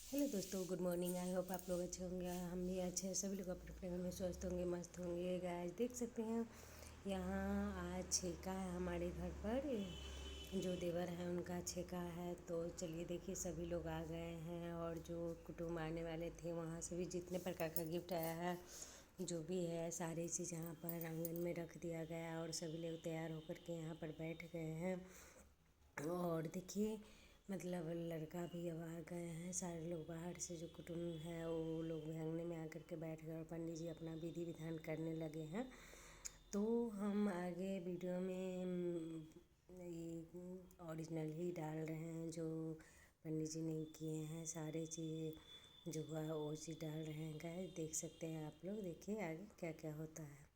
Hello दोस्तों, good morning. I hope आप लोग अच्छे होंगे। हम भी अच्छे हैं। सभी लोग अपने अपने घर में स्वस्थ होंगे, मस्त होंगे। गाइस देख सकते हैं यहाँ आज छेका है हमारे घर पर। जो देवर हैं उनका छेका है। तो चलिए देखिए, सभी लोग आ गए हैं और जो कुटुम्ब आने वाले थे वहाँ से भी जितने प्रकार का गिफ्ट आया है, जो भी है सारी चीज़ यहाँ पर आंगन में रख दिया गया और सभी लोग तैयार होकर के यहाँ पर बैठ गए हैं। और देखिए मतलब लड़का भी अब आ गए हैं। सारे लोग बाहर से जो कुटुम्ब है वो लोग भी आंगन में आकर के बैठ गए और पंडित जी अपना विधि विधान करने लगे हैं। तो हम आगे वीडियो में ये ओरिजिनल ही डाल रहे हैं, जो पंडित जी ने किए हैं सारे चीज़ जो हुआ वो चीज़ डाल रहे हैं। गाइस देख सकते हैं आप लोग, देखिए आगे क्या क्या होता है।